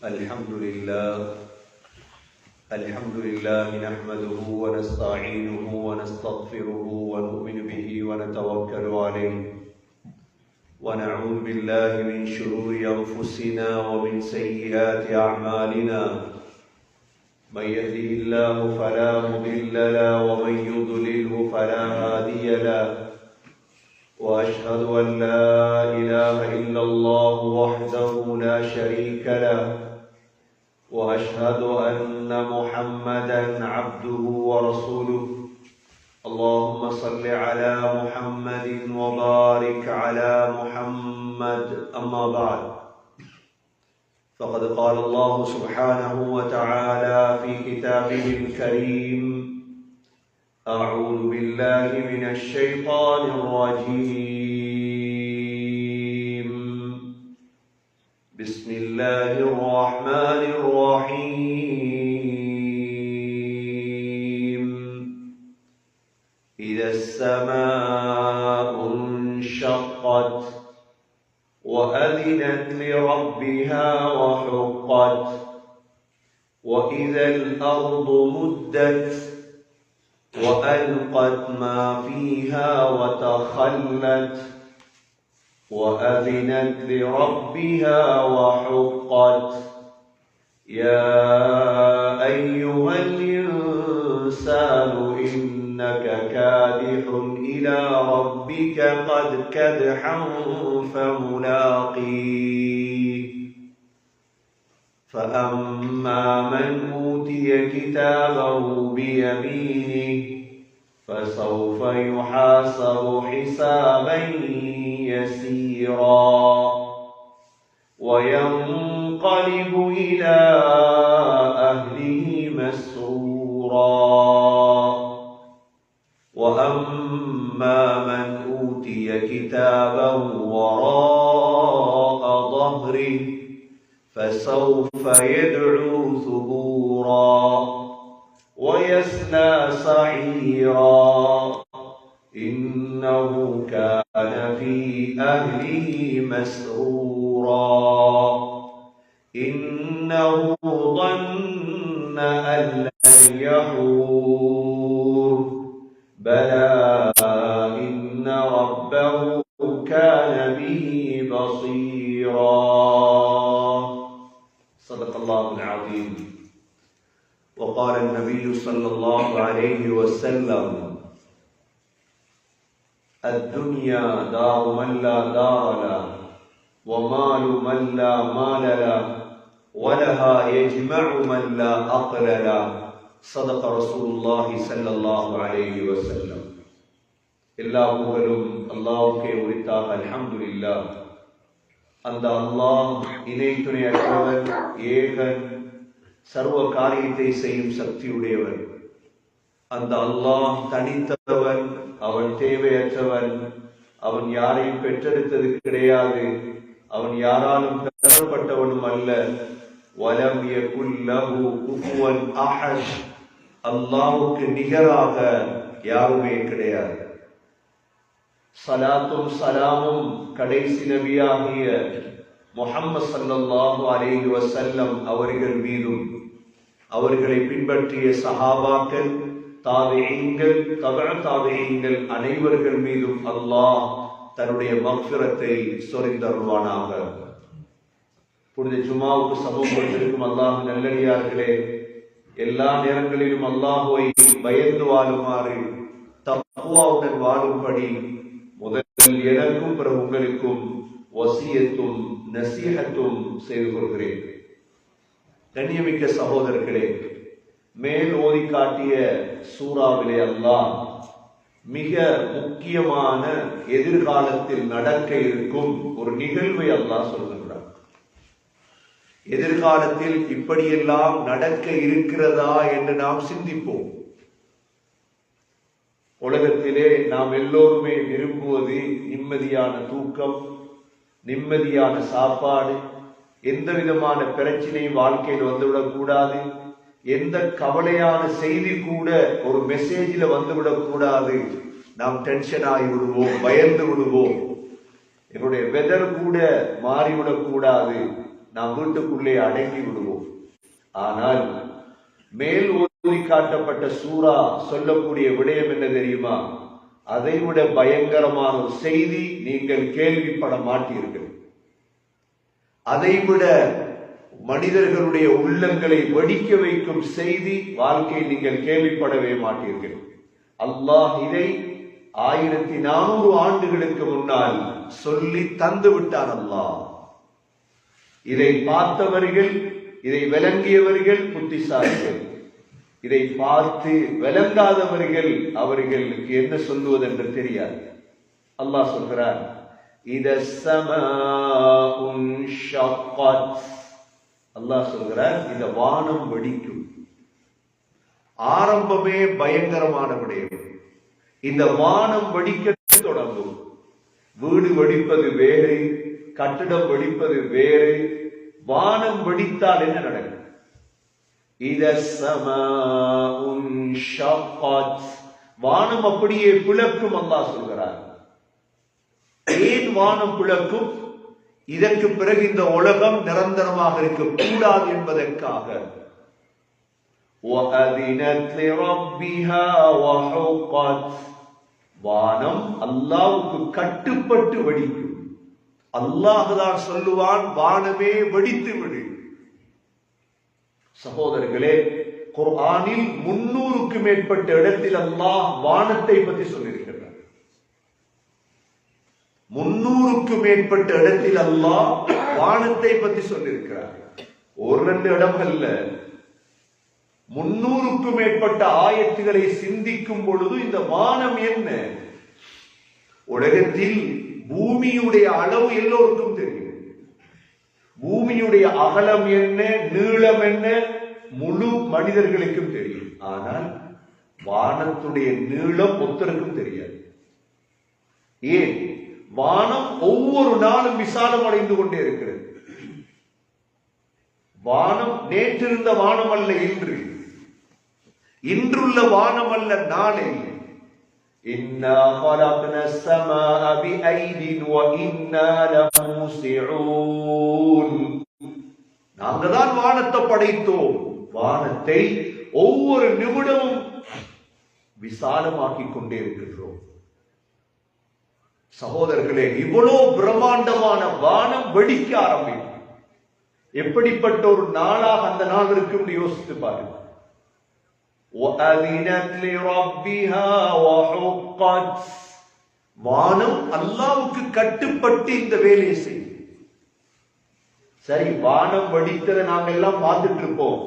الحمد لله نحمده ونستعينه ونستغفره ونؤمن به ونتوكل عليه ونعوذ بالله من شرور أنفسنا ومن سيئات أعمالنا من يهده الله فلا مضل له ومن يضلله فلا هادي له وأشهد أن لا إله إلا الله وحده لا شريك له وأشهد أن محمدا عبده ورسوله اللهم صل على محمد وبارك على محمد أما بعد فقد قال الله سبحانه وتعالى في كتابه الكريم أعوذ بالله من الشيطان الرجيم بسم الله الرحمن الرحيم إذا السماء انشقت وأذنت لربها وحقت وإذا الأرض مدت وألقت ما فيها وتخلت وأذنت لربها وحقت يا أيها الإنسان إنك كادح إلى ربك قد كدحا فملاقيه فأما من أوتي كتابه بيمينه فسوف يحاسب حسابا يسيرا وينقلب إلى أهله مسرورا وأما من أوتي كتابه وراء ظهره فسوف يدعو ثبورا ويصلى سعيرا إنه كان في أهله مسرورا إنه ظن أن لن يحور بلى إن ربه كان به بصيرا صدق الله العظيم وقال النبي صلى الله عليه وسلم الدنيا دار من لا دار له ومال من لا مال له ولها يجمع من لا عقل له صدق رسول الله صلى الله عليه وسلم எல்லா புகழும் அல்லாஹ்வுக்கே உரித்தாக அல்ஹம்துலில்லாஹ். அந்த அல்லாஹ் இணை துணையற்றவன், ஏகன், சர்வ காரியத்தை செய்யும் சக்தியுடையவன். அந்த அல்லாஹ் தனித்தவன், அவன் தேவையற்றவன், அவன் யாரையும் பெற்றெடுத்தது கிடையாது, அவன் யாராலும் பெறப்பட்டவனும் அல்ல. வலம் யகுல் லஹு குஃபுவன் அஹத், அல்லாஹ்வுக்கு நிகராக யாருமே கிடையாது. சலாத்தும் சலாமும் கடைசி நபியாகிய முஹம்மது ஸல்லல்லாஹு அலைஹி வஸல்லம் அவர்கள் மீதும் அவர்களை பின்பற்றிய சஹாபாக்கள், தாபிஈன்கள், தபஅ தாபிஈன்கள் அனைவர்கள் மீதும் அல்லாஹ் தன்னுடைய மக்ஃபிரத்தை சொரிந்தருள்வானாக. புனித ஜுமாவுக்கு சமூகத்திற்கும் அல்லாஹ் நல்லடியார்களே, எல்லா நேரங்களிலும் அல்லாஹ்வை பயந்து வாழுமாறு, தக்வாவுடன் வாழும்படி முதல் எனக்கும் பிற உங்களுக்கும் வசியத்தும் நசீஹத்தும் செய்து கொள்கிறேன். கண்ணியமிக்க சகோதரர்களே, மேல் ஓதி காட்டிய சூறாவிலே அல்லாஹ் மிக முக்கியமான எதிர்காலத்தில் நடக்க இருக்கும் ஒரு நிகழ்வை அல்லாஹ் சொல்கின்றார். எதிர்காலத்தில் இப்படியெல்லாம் நடக்க இருக்கிறதா என்று நாம் சிந்திப்போம். உலகத்திலே நாம் எல்லோருமே விரும்புவது நிம்மதியான தூக்கம், நிம்மதியான சாப்பாடு, எந்த விதமான பிரச்சனையும் வாழ்க்கையில் வந்துவிடக் கூடாது, எந்த கவலையான செய்தி கூட ஒரு மெசேஜில் வந்துவிடக் கூடாது. நாம் டென்ஷன் ஆகி விடுவோம், பயந்து விடுவோம். என்னுடைய வெதர் கூட மாறிவிடக் கூடாது. நாம் வீட்டுக்குள்ளே அடங்கி விடுவோம். ஆனால் மேல் ஓதி காட்டப்பட்ட சூரா சொல்லக்கூடிய விடயம் என்ன தெரியுமா? அதைவிட பயங்கரமான ஒரு செய்தி நீங்கள் கேள்விப்பட மாட்டீர்கள். அதைவிட மனிதர்களுடைய உள்ளங்களை வெடிக்க வைக்கும் செய்தி வாழ்க்கையில் நீங்கள் கேள்விப்படவே மாட்டீர்கள். அல்லாஹ் இதை 1400 ஆண்டுகளுக்கு முன்னால் சொல்லி தந்து விட்டான். அல்லாஹ் இதை பார்த்தவர்கள், இதை விளங்கியவர்கள் புத்திசாலிகள். இதை பார்த்து விளங்காதவர்கள் அவர்களுக்கு என்ன சொல்லுவது என்று தெரியாது. அல்லாஹ் சொல்கிறார், அல்லாஹ் சொல்கிறார், இந்த வானம் வெடிக்கும். ஆரம்பமே பயங்கரமான விடயம். இந்த வானம் வெடிக்க தொடங்கும். வீடு வெடிப்பது வேறு, கட்டிடம் வெடிப்பது வேறு. வானம் வெடித்தால் என்ன நடக்கும்? வானம் அப்படியே பிளக்கும். அல்லாஹ் சொல்கிறார், ஏன் வானம் பிளக்கும்? இதற்கு பிறகு இந்த உலகம் நிரந்தரமாக இருக்கக்கூடாது என்பதற்காக. வானம் அல்லாஹ்வுக்கு கட்டுப்பட்டு வெடிக்கும். அல்லாஹ்தான் சொல்லுவான், வானமே வெடித்து விடு. சகோதரர்களே, குர்ஆனில் 300க்கும் மேற்பட்ட இடத்தில் அல்லாஹ் வானத்தை பற்றி சொல்லியிருக்கிறார். 300க்கும் மேற்பட்ட இடத்தில் அல்லாஹ் வானத்தை பற்றி சொல்லியிருக்கிறார். ஒரு 2 இடம் அல்ல, 300க்கும் மேற்பட்ட ஆயத்துகளை சிந்திக்கும் பொழுது இந்த வானம் என்ன? உலகத்தில் பூமியுடைய அளவு எல்லோருக்கும் தெரியும். பூமியுடைய அகலம் என்ன, நீளம் என்ன, முழு மனிதர்களுக்கும் தெரியும். ஆனால் வானத்துடைய நீளம் ஒருத்தருக்கும் தெரியாது. ஏன்? வானம் ஒவ்வொரு நாளும் விசாலம் அடைந்து கொண்டே இருக்கிறது. வானம் நேற்றிருந்த வானம் அல்ல இன்று, இன்றுள்ள வானம் அல்ல நாளை. இன்னா خلقنا السماء بأيد وإنا لموسعون. நாங்கள் தான் வானத்தை படைத்தோம். வானத்தை ஒவ்வொரு நிமிடமும் விசாலமாக்கிக் கொண்டே இருக்கின்றோம். சகோதரர்களே, இவ்வளவு பிரம்மாண்டமான வானம் வெடிக்க ஆரம்பிக்கும். எப்படிப்பட்ட ஒரு நாளாக அந்த நாள் இருக்கும் யோசித்து பாருங்க. வானம் அல்லாஹ்வுக்கு கட்டுப்பட்டு இந்த வேலையை செய்யும். சரி, வானம் வெடித்ததை நாங்கள் எல்லாம் பார்த்துட்டு இருப்போம்.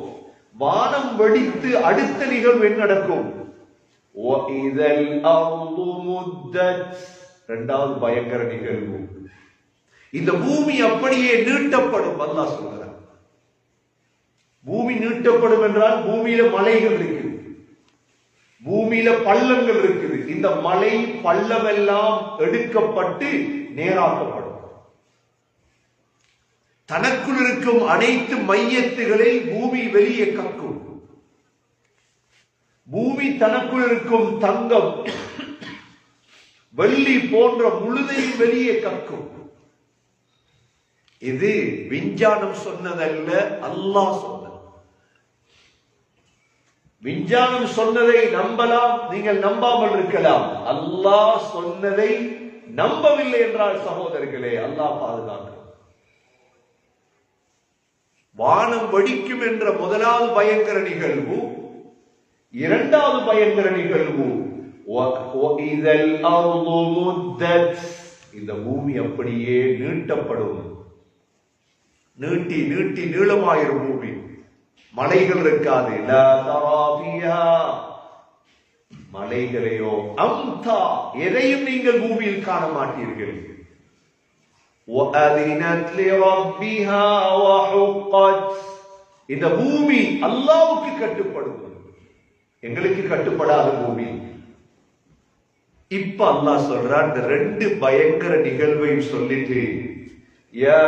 வானம் வெடித்து அடுத்த நிகழ்வு என்ன நடக்கும்? இரண்டாவது பயங்கர நிகழ்வு, இந்த பூமி அப்படியே நீட்டப்படும். அல்லாஹ் சொல்கிறார், பூமி நீட்டப்படும் என்றால் பூமியில மலைகள் இருக்குது, பூமியில பள்ளங்கள் இருக்குது. இந்த மலை பள்ளம் எல்லாம் எடுக்கப்பட்டு நேராக்கப்படும். தனக்குள் இருக்கும் அனைத்து மையத்துகளை பூமி வெளியே கக்கும். பூமி தனக்குள் இருக்கும் தங்கம், வெள்ளி போன்ற முழுதையும் வெளியே கக்கும். இது விஞ்ஞானம் சொன்னதல்ல, அல்லாஹ் சொன்னது. விஞ்ஞானம் சொன்னதை நம்பலாம், நீங்கள் நம்பாமல் இருக்கலாம். அல்லாஹ் சொன்னதை நம்பவில்லை என்றால் சகோதரர்களே, அல்லாஹ் பாதுகாக்க. வானம் வெடிக்கும் என்ற முதலாவது பயங்கர நிகழ்வு. இரண்டாவது பயங்கர நிகழ்வு, இந்த பூமி அப்படியே நீட்டப்படும். நீட்டி நீட்டி நீளமாயிரும் பூமி. மலைகள் இருக்காது. மலைகளையோ அம்தா எதையும் நீங்கள் பூமியில் காண மாட்டீர்கள். இந்த பூமி அல்லாஹ்வுக்கு கட்டுப்படும், எங்களுக்கு கட்டுப்படாத பூமி. இப்ப அல்லாஹ் சொல்றான், இந்த 2 பயங்கர நிகழ்வையும் சொல்லிட்டு, யா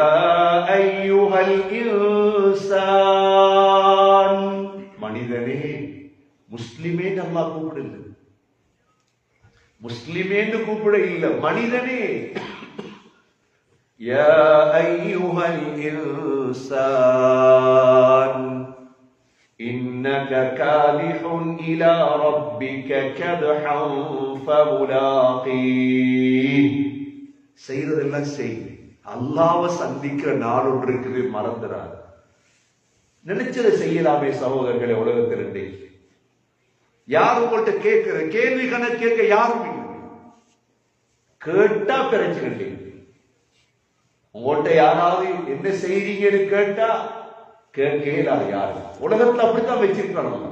அய்யுஹல் இன்சான், மனிதனே, முஸ்லிமே அல்லாஹ் கூப்பிடல, முஸ்லிமேன்னு கூப்பிட இல்ல, மனிதனே يا أيها الإنسان إنك كادح إلى ربك كدحا فملاقيه. செய்யறதெல்லாம் செய், அல்லாஹ்வை சந்திக்கிற நாள் ஒன்று இருக்குது, மறந்துடாது. நினைச்சதை செய்யலாமே சகோதரர்களே. உலகத்திலிருந்தே யார் உங்கள்கிட்ட கேட்கிற கேள்வி கணக்கு கேட்க யாரும் இல்லை. கேட்டா பிரச்சனை. உங்கள்கிட்ட யாராவது என்ன செய்றீங்கன்னு கேட்டா கேட்கலாது யாரு. உலகத்துல அப்படித்தான் வச்சிருக்கணும்.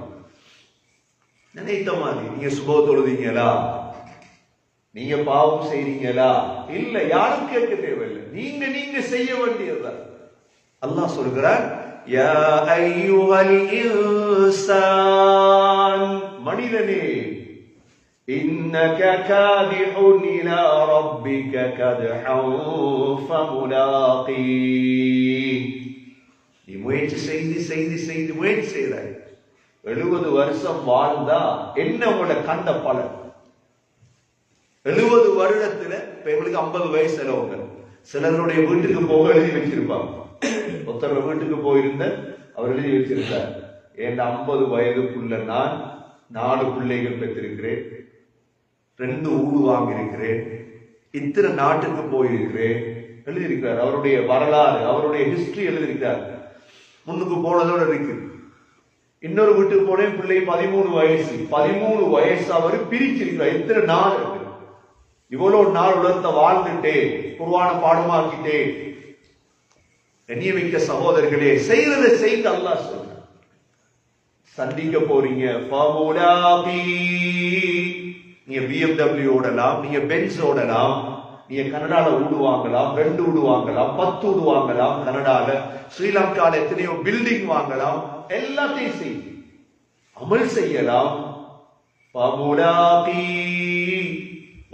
நினைத்த மாதிரி நீங்க சுப தொழுதீங்களா, நீங்க பாவம் செய்றீங்களா, இல்ல யாரும் கேட்க தேவையில்லை. நீங்க செய்ய வேண்டியதுதான். அல்லாஹ் சொல்கிறார், யா அய்யுஹல் இன்சான், மனிதனே, இன்னக காதிஹுன் இலா ரப்பிக கத்ஹன் ஃபமுலாகீ. நீ முயற்சி செய்து முயற்சி செய்தாய். 70 வருஷம் வாழ்ந்தா என்ன உங்களோட கண்ட பலன்? 70 வருடத்துல இப்ப எங்களுக்கு 50 வயசு செலவுங்க. சிலருடைய வீட்டுக்கு போக எழுதி வச்சிருப்பாங்க. ஒருத்தர் வீட்டுக்கு போயிருந்த அவர் எழுதி வச்சிருக்கார், என் 50 வயதுக்குள்ள நான் 4 பிள்ளைகள் பெற்றிருக்கிறேன், 2 ஊடு வாங்கியிருக்கிறேன், இத்தனை நாட்டுக்கு போயிருக்கிறேன் எழுதியிருக்கிறார். அவருடைய வரலாறு, அவருடைய ஹிஸ்டரி எழுதியிருக்கிறார். முன்னுக்கு போனதோட இருக்கு. இன்னொரு வீட்டுக்கு போனேன், பிள்ளை 13 வயசு. 13 வயசு அவர் பிரிச்சிருக்கிறார். எத்தனை நாள் இருக்கு, இவ்வளவு நாள் உலகத்தை வாழ்ந்துட்டே குர்ஆன பாடமாக்கிட்டே. கண்ணியமிக்க சகோதரர்களே, செய்யறதை செய்து அல்லாஹ் சொல்ற. சந்திக்க போறீங்க, நீங்க BMW ஓடலாம், நீங்க பென்ஸ் ஓடலாம், நீங்க கனடால ஊடு வாங்கலாம், 2 ஊடு வாங்கலாம், 10 ஊடு வாங்கலாம். கனடால, ஸ்ரீலங்கால எத்தனையோ பில்டிங் வாங்கலாம். எல்லாத்தையும் செய், அமல் செய்யலாம்.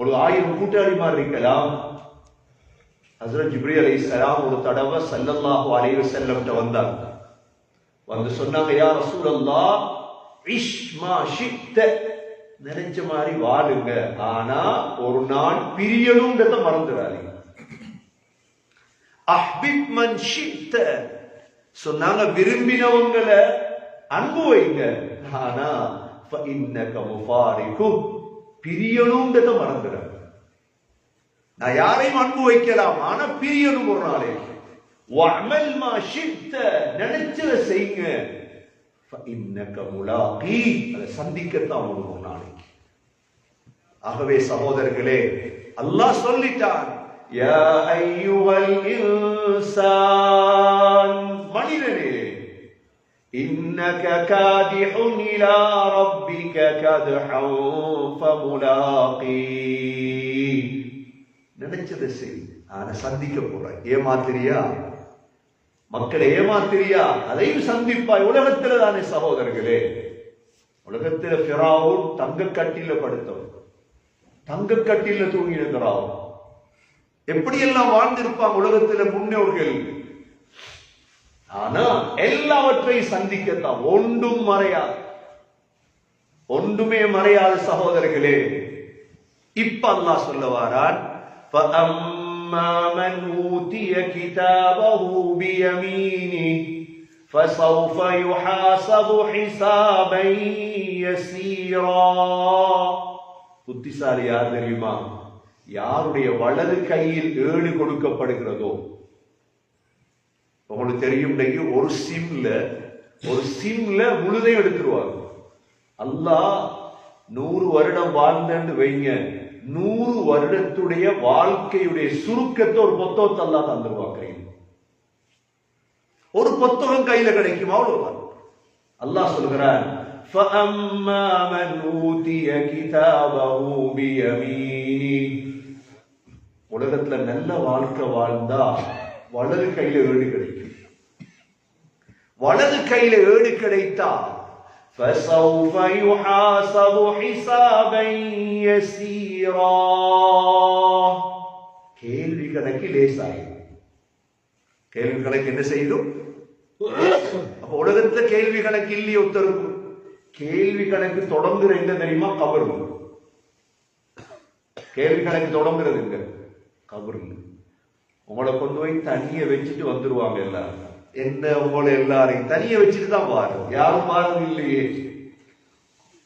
ஒரு 1000 கூட்டாளிமார் இருக்கலாம். ஹஜ்ரத் ஜிப்ரீல் அலைஹிஸ்ஸலாம் ஒரு தடவை ஸல்லல்லாஹு அலைஹி வஸல்லம் வந்தாங்க. வந்து சொன்னாங்க, யா ரசூலல்லாஹ், இஷ் மா ஷித்த, நினைச்ச மாதிரி வாழுங்க, ஆனா ஒரு நாள் பிரியணும்ன்றத மறந்துடாதீங்க. அஹ்பிப் மன் ஷித்த, சொன்னாங்க விரும்பினவங்களை அன்பு வைங்க, ஆனா ஃபஇன்னக முஃபாரிகு, பிரியணும்ன்றத மறந்துடாதீங்க. நான் யாரையும் அன்பு வைக்கலாம், ஆனா பிரியணும் ஒரு நாளே. வஅமல் மா ஷித்த, நினைச்சத செய்யுங்க, ஃபஇன்னக முலாகி, அதை சந்திக்கத்தான் ஒரு நாளைக்கு. ஆகவே சகோதரர்களே, அல்லாஹ் சொல்லிட்டான், யா அய்யுஹல் இன்சான், மனிதனே, இன்னக காதிஹுன் இலா ரப்பிக கத்ஹன் ஃபமுலாகீ, நினைச்சதை செய், ஆனா சந்திக்க போற. ஏமாத்திரியா, மக்களை ஏமாத்திரியா, அதையும் சந்திப்பாய். உலகத்துல தானே சகோதரர்களே, உலகத்துல ஃபிரௌன் தங்க கட்டில படுத்தவன், தங்க கட்டில தூங்கி இருக்கிறான். எப்படியெல்லாம் வாழ்ந்திருப்பாங்க உலகத்துல முன்னோர்கள். ஆனா எல்லாவற்றையும் சந்திக்கத்தான், ஒன்றும் மறையாது, ஒன்றுமே மறையாது சகோதரர்களே. இப்ப அல்லாஹ் சொல்ல வாரான், فَأَمَّا مَنْ أُوتِيَ كِتَابَهُ بِيَمِينِهِ فَسَوْفَ يُحَاسَبُ حِسَابًا يَسِيرًا. புத்திசாலி யார் தெரியுமா? யாருடைய வலது கையில் ஏடு கொடுக்கப்படுகிறதோ. உங்களுக்கு தெரியும், ஒரு சிம்ல முழுதையும் எடுத்துருவாங்க. அல்லாஹ் 100 வருடம் வாழ்ந்தன்னு வைங்க, 100 வருடத்துடைய வாழ்க்கையுடைய சுருக்கத்தை ஒரு புத்தகத்தை அல்லாஹ் தந்துருவாங்க. ஒரு புத்தகம் கையில கிடைக்கும், அவ்வளவுதான். அல்லாஹ் சொல்கிறான், فَأَمَّا مَنْ أُوتِيَ كِتَابَهُ بِيَمِينِهِ. உலகத்துல நல்ல வாழ்க்கை வாழ்ந்தா வலது கையில ஏடு கிடைக்கும். வலது கையில ஏடு கிடைத்தா فَسَوْفَ يُحَاسَبُ حِسَابًا يَسِيرًا. கேள்வி கணக்கு லேசாயிடும். கேள்வி கணக்கு என்ன செய்யும்? அப்ப உலகத்துல கேள்வி கணக்கு இல்லையே ஒருத்தருக்கு. கேள்வி கணக்கு தொடங்குற எங்க தெரியுமா? கபர். கேள்வி கணக்கு தொடங்குறது எங்க? கபர். உங்களை கொண்டு போய் தனிய வச்சுட்டு வந்துருவாங்க எல்லாரும். என்ன உங்களை எல்லாரையும் தனிய வச்சுட்டு தான் பாரு, யாரும் பாருங்க இல்லையே,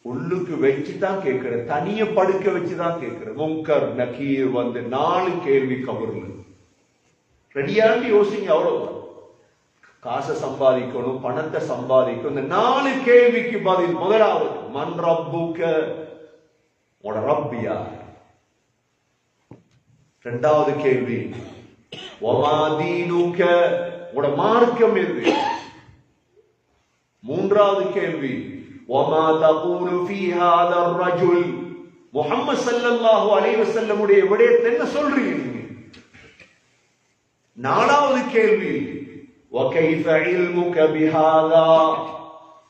உள்ளுக்கு வச்சுதான் கேட்கிற, தனிய படுக்க வச்சுதான் கேட்கிற. முன்கர் நக்கீர் வந்து 4 கேள்வி கபர்ல ரெடியாண்டி யோசிங்க. அவ்வளவு காசை சம்பாதிக்கணும், பணத்தை சம்பாதிக்கணும். இந்த 4 கேள்விக்கு பதில். முதலாவது மன் ரப்புக, உட ரப்பியா. இரண்டாவது கேள்வி வமா தீனுக, உட மார்க்கம் எது. மூன்றாவது கேள்வி வமா தகூலு ஃபீ ஹாதர் ரஜுல், முஹம்மது ஸல்லல்லாஹு அலைஹி வஸல்லம் உடைய விடயத்தை என்ன சொல்றீங்க நீங்க. நாலாவது கேள்வி வகைஃப இல்முக பிஹாதா,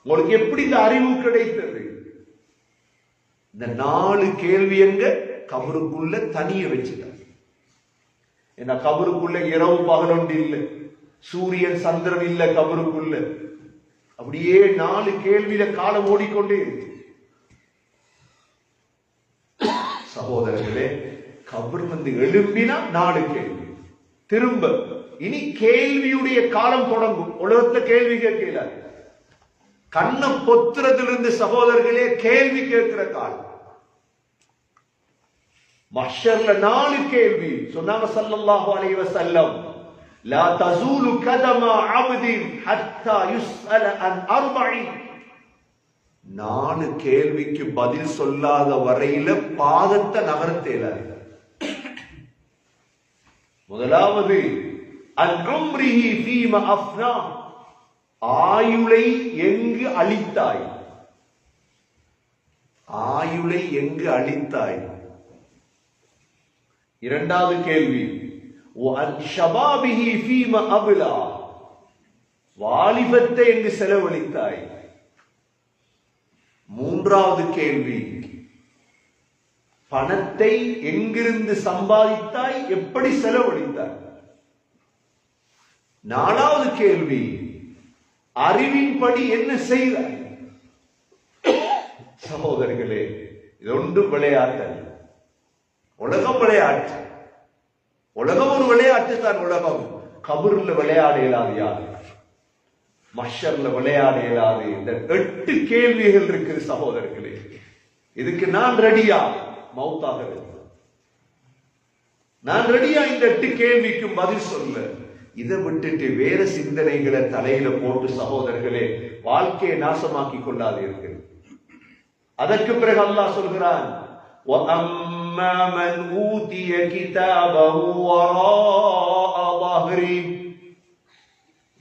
உங்களுக்கு எப்படி இந்த அறிவு கிடைத்தது. இந்த 4 கேள்வி எங்க கபருக்குள்ள தனிய வச்சுட்டார். ஏன்னா கபருக்குள்ள இரவு பகல் ஒன்று இல்லை, சூரியன் சந்திரன் இல்ல கபருக்குள்ள. அப்படியே 4 கேள்வியில காலம் ஓடிக்கொண்டே இருக்கு. சகோதரர்களே, கபர் வந்து எழும்பினா 4 கேள்வி திரும்ப. இனி கேள்வியுடைய காலம் தொடங்கும். உலகத்துல கேள்வி கேட்கல, கண்ண பொத்துறதிலிருந்து சகோதரர்களே கேள்வி கேட்கிற காலம். மஹ்ஷர்ல 4 கேள்வி சொன்னாங்க ஸல்லல்லாஹு அலைஹி வஸல்லம். லா தஸூலு கதம அப்தின் ஹத்தா யுஸ்அல அன் அர்பஇ. 4 கேள்விக்கு பதில் சொல்லாத வரையில பாதத்தை நகர்த்தேலாது. முதலாவது அன் உம்ரிஹி ஃபீமா அஃப்னா, ஆயுளை எங்கு அளித்தாய், ஆயுளை எங்கு அளித்தாய். இரண்டாவது கேள்வி வஅன் ஷபாபிஹி ஃபீமா அப்லா, வாலிபத்தை எங்கு செலவழித்தாய். மூன்றாவது கேள்வி பணத்தை எங்கிருந்து சம்பாதித்தாய், எப்படி செலவழித்தாய். நாலாவது கேள்வி அறிவின்படி என்ன செய்தாய். சகோதரர்களே, இது ஒன்று விளையாட்டு, உலகம் விளையாட்டு. உலகம் ஒரு விளையாட்டு தான். உலகம் கபூர்ல விளையாட இயலாது, யாரு மஹ்ஷர்ல விளையாட இயலாது. இந்த 8 கேள்விகள் இருக்குது சகோதரர்களே. இதுக்கு நான் ரெடியா மௌத்தாக வேண்டும். நான் ரெடியா இந்த 8 கேள்விக்கும் பதில் சொல்ல. இதை விட்டுட்டு வேற சிந்தனைகளை தலையில போட்டு சகோதரர்களே வாழ்க்கையை நாசமாக்கி கொள்ளாதீர்கள். அதற்கு பிறகு அல்லாஹ் சொல்கிறான் وَأَمَّا مَنْ أُوتِيَ كِتَابَهُ وَرَاءَ ظَهْرِهِ,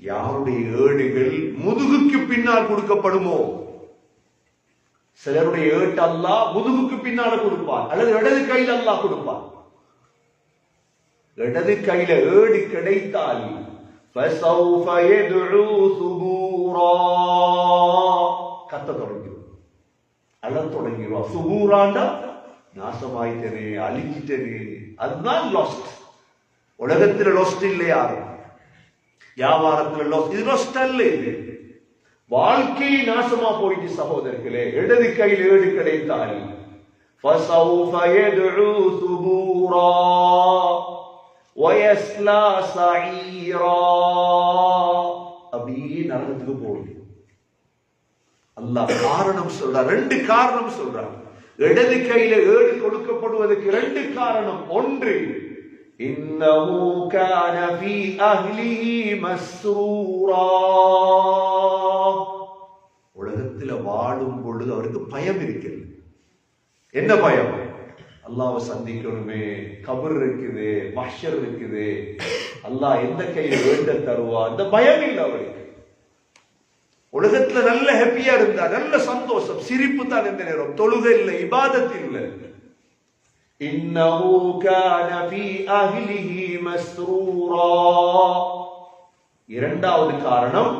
யாருடைய ஏடுகள் முதுகுக்கு பின்னால் கொடுக்கப்படுமோ. சிலருடைய ஏட்டு அல்லாஹ் முதுகுக்கு பின்னால கொடுப்பான், அல்லது இடது கையில் அல்லாஹ் கொடுப்பான். இடது கையில ஏடு கிடைத்தால் فَسَوْفَ يَدْعُو ثُبُورًا, கத்த தொடங்கிடும், அழ தொடங்கிடுவா. சுபூராண்டா நாசமாயிட்டனே, அழிஞ்சிட்டனே. அதுதான் லாஸ்ட். உலகத்தில் லாஸ்ட் இல்லை யாரும், வியாபாரத்தில் லாஸ்ட். இது லாஸ்ட் அல்ல, இது வாழ்க்கை நாசமா போயிட்டு சகோதரர்களே. இடது கையில் ஏடு கிடைத்தால் فَسَوْفَ يَدْعُو ثُبُورًا وَيَصْلَى سَعِيرًا, அப்படியே நரகத்துக்கு போகுது. அல்லாஹ் காரணம் சொல்றார், 2 காரணம் சொல்றார். இடது கையில ஏடு கொடுக்கப்படுவதற்கு 2 காரணம். ஒன்று, இன்னஹு கான ஃபீ அஹ்லிஹி மஸ்ரூரா, உலகத்தில் வாழும் பொழுது அவருக்கு பயம் இருக்கிறது. என்ன பயம்? அல்லாஹ்வை சந்திக்கணுமே, கபர் இருக்குது, மஹ்ஷர் இருக்குது, அல்லாஹ் எந்த கையில வேண்ட தருவா, அந்த பயம் இல்லை அவருக்கு. உலகத்துல நல்ல ஹாப்பியா இருந்தா, நல்ல சந்தோஷம், சிரிப்பு தான் இந்த நேரம். தொழுகை இல்லை, இபாதத் இல்லை. இன்னஹு கான ஃபீ அஹ்லிஹி மஸ்ரூரா. இரண்டாவது காரணம்,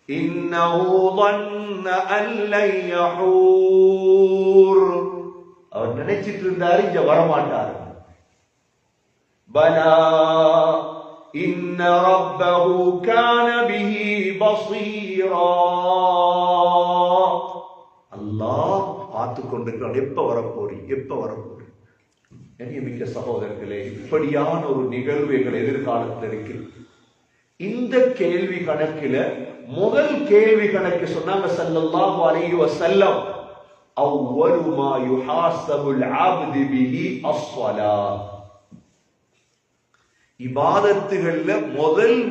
இன்னஹு ظن أن لن يحور, அவர் நினைச்சிட்டு இருந்தாரு இங்க வரமாட்டார். பலா இன்ன ரப்பஹு கான பிஹி பஸீரா, அல்லாஹ் பார்த்து கொண்டிருக்கிறான். எப்ப வரப்போறீ, எப்ப வரப்போறீ. கண்ணியமிக்க சகோதரர்களே, இப்படியான ஒரு நிகழ்வு எங்கள் எதிர்காலத்தில் இருக்கிறது. இந்த கேள்வி கணக்கில முதல் கேள்வி கணக்கு சொன்னாங்க ஸல்லல்லாஹு அலைஹி வஸல்லம், அவ்வலு மா யுஹாஸபுல் அப்து பிஹி அஸ்ஸலாத். இபாதத்துகள்ல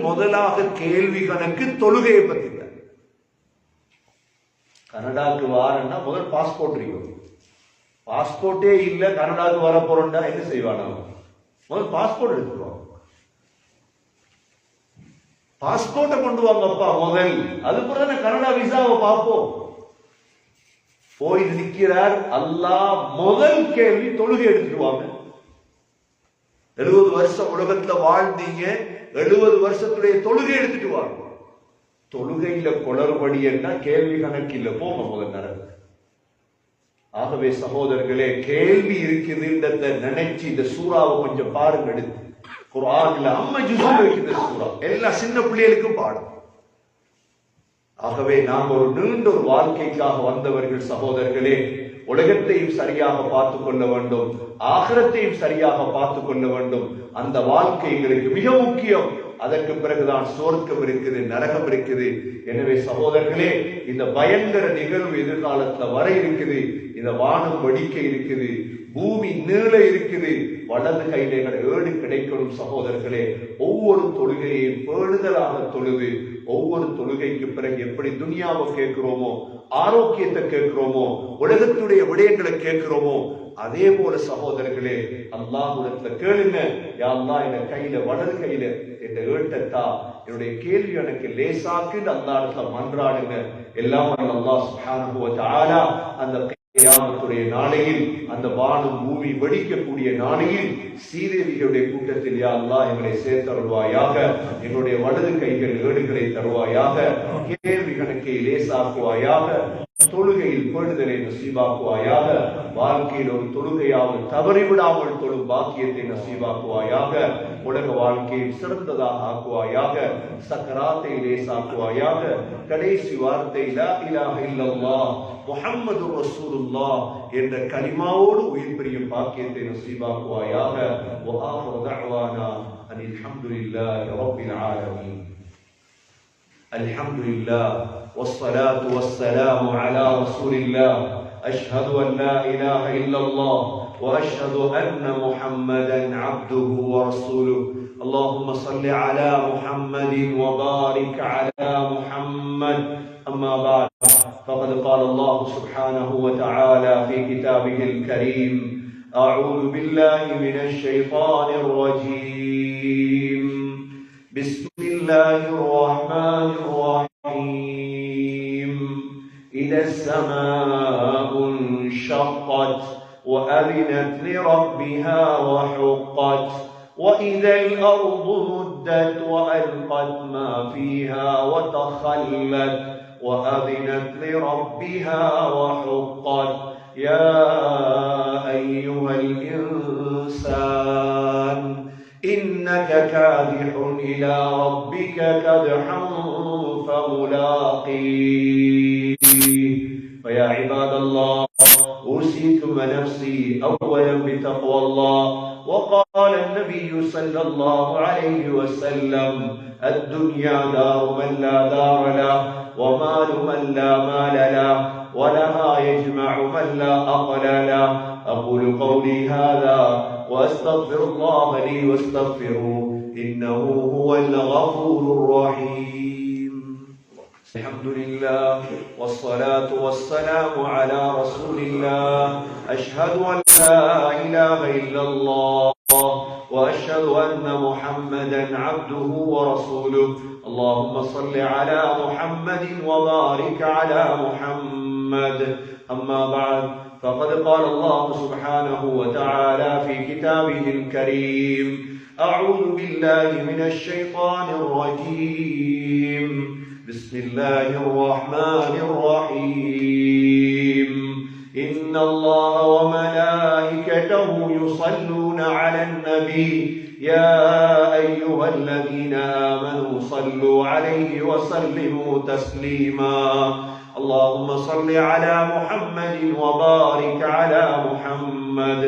முதலாக கேள்வி கணக்கு தொழுகையை பத்தி. கனடாக்கு வாரன்னா முதல் பாஸ்போர்ட் இருக்கும். பாஸ்போர்ட்டே இல்ல கனடாக்கு வர போறோம்னா என்ன செய்வானா? முதல் பாஸ்போர்ட் எடுத்துருவாங்க. பாஸ்போர்ட்டை கொண்டு வாங்கப்பா முதல், அதுக்கப்புறம் கனடா விசாவை பார்ப்போம். போய் நிற்கிறார் அல்லாஹ், முதல் கேள்வி தொழுகை எடுத்துருவாங்க. 70 வருஷம் உலகத்துல வாழ்ந்தீங்க, 70 வருஷத்துடைய தொழுகை எடுத்துட்டு வாங்க. தொழுகையில குளறுபடி என்ன கேள்வி கணக்கில் போங்க முதல் நேரம். ஆகவே சகோதரர்களே, கேள்வி இருக்குதுன்றத நினைச்சு இந்த சூறாவை கொஞ்சம் பாருங்க. எடுத்து குர்ஆன்ல அம்மா ஜுஸுல இருக்குது சூறா, எல்லா சின்ன பிள்ளைகளுக்கும் பாடம். ஆகவே நாம் ஒரு நீண்ட ஒரு வாழ்க்கைக்காக வந்தவர்கள் சகோதரர்களே. உலகத்தையும் சரியாக பார்த்துக் கொள்ள வேண்டும், ஆகிரத்தையும் சரியாக பார்த்துக் கொள்ள வேண்டும். அந்த வாழ்க்கை எங்களுக்கு மிக முக்கியம். அதற்கு பிறகுதான் சொர்க்கம் இருக்குது, நரகம் இருக்குது. எனவே சகோதரர்களே, இந்த பயங்கர நிகழ்வு எதிர்காலத்துல வர இருக்குது. இந்த வானம் வெடிக்க இருக்குது, பூமி நீள இருக்குது. வலது கையில எங்களை ஏடு கிடைக்கணும் சகோதரர்களே. ஒவ்வொரு தொழுகையையும் பேணுதலாக தொழுது, ஒவ்வொரு தொழுகைக்கு பிறகு எப்படி துனியாவை கேட்கிறோமோ, ஆரோக்கியத்தை கேட்கிறோமோ, உலகத்துடைய விடயங்களை கேட்கிறோமோ, அதே போல சகோதரர்களே அல்லாஹ்விடத்துல கேளுங்க. யா அல்லாஹ், என் கையில வலது கையில என்ற ஏட்டத்தா, என்னுடைய கேள்வி எனக்கு லேசாக்கு அல்லாஹ்விடத்துல மன்றாடுங்க. எல்லாம் அல்லாஹ் சுப்ஹானஹு வ தஆலா அந்த கியாமத்துடைய நாளையில், அந்த வானம் பூமி வெடிக்கக்கூடிய நாளையில் சீதேவிகளுடைய கூட்டத்தில் யா அல்லாஹ் எங்களை சேர்த்தருள்வாயாக. எங்களுடைய வலது கைகள் ஏடுகளை தருவாயாக. கேள்வி கணக்கை லேசாக்குவாயாக. தொழுகையில் பேணுதலை நசீபாக்குவாயாக. வாழ்க்கையில் ஒரு தொழுகையாவது தவறிவிடாமல் தொழும் பாக்கியத்தை நசீபாக்குவாயாக. உலக வாழ்க்கையை சிறந்ததாக ஆக்குவாயாக. சக்கராத்தை லேசாக்குவாயாக. கடைசி வார்த்தை லா இலாஹ இல்லல்லாஹ் முஹம்மது ரசூலுல்லாஹ் என்ற கலிமாவோடு உயிர் பிரியும் பாக்கியத்தை நசீபாக்குவாயாக. வ ஆகிரு தஅவானா அனில் ஹம்துலில்லாஹி ரப்பில் ஆலமீன். அல்ஹம்துலில்லாஹ் والصلاة والسلام على رسول الله. أشهد أن لا إله إلا الله وأشهد أن محمدا عبده ورسوله. اللهم صل على محمد وبارك على محمد. أما بعد، فقد قال الله سبحانه وتعالى في كتابه الكريم: أعوذ بالله من الشيطان الرجيم. بسم الله الرحمن الرحيم. إذا السماء انشقت وأذنت لربها وحقت وإذا الأرض مدت وألقت ما فيها وتخلت وأذنت لربها وحقت. يا أيها الإنسان إنك كادح إلى ربك كدحا فملاقيه. فيا عباد الله، أوصيكم ونفسي أولا بتقوى الله. وقال النبي صلى الله عليه وسلم: الدنيا دار من لا دار له، ومال من لا مال له، ولها يجمع من لا عقل له. أقول قولي هذا وأستغفر الله لي واستغفروه إنه هو الغفور الرحيم. الحمد لله والصلاة والسلام على رسول الله. أشهد أن لا إله إلا الله وأشهد أن محمدا عبده ورسوله. اللهم صل على محمد وبارك على محمد. أما بعد، فقد قال الله سبحانه وتعالى في كتابه الكريم: أعوذ بالله من الشيطان الرجيم. بسم الله الرحمن الرحيم. إن الله وملائكته يصلون على النبي يا أيها الذين آمنوا صلوا عليه وسلموا تسليما. اللهم صل على محمد وبارك على محمد.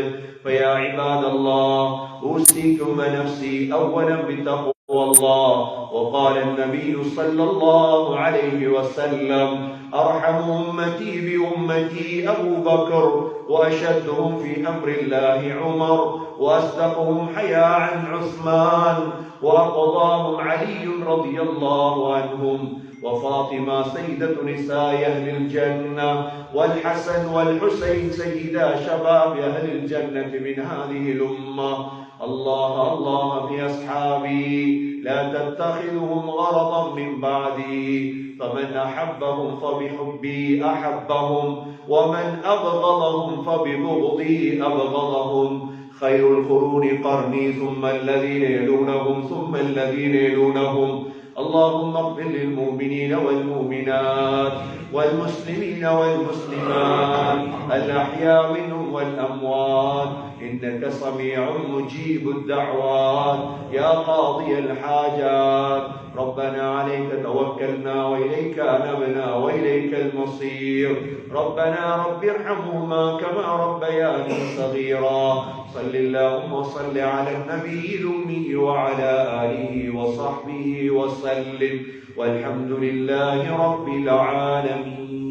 فيا عباد الله أوصيكم ونفسي أولا بتقوى الله. وقال النبي صلى الله عليه وسلم أرحم أمتي بأمتي أبو بكر، وأشدهم في أمر الله عمر، وأصدقهم حياء عثمان، وأقضاهم علي رضي الله عنهم، وفاطمة سيدة نساء أهل الجنة، والحسن والحسين سيدا شباب أهل الجنة من هذه الأمة. الله الله بأصحابي لا تتخذهم غرضا من بعدي، فمن أحبهم فبحبي أحبهم، ومن أبغضهم فببغضي أبغضهم. خير القرون قرني، ثم الذين يلونهم، ثم الذين يلونهم. اللهم اغفر للمؤمنين والمؤمنات والمسلمين والمسلمات الأحياء منهم والأموات، إنك سميع مجيب الدعوات يا قاضي الحاجات. ربنا عليك توكلنا وإليك أنبنا وإليك المصير. ربنا رب ارحمهما كما ربياني صغيرا. صل اللهم وصل على النبي الأمي وعلى آله وصحبه وسلم، والحمد لله رب العالمين.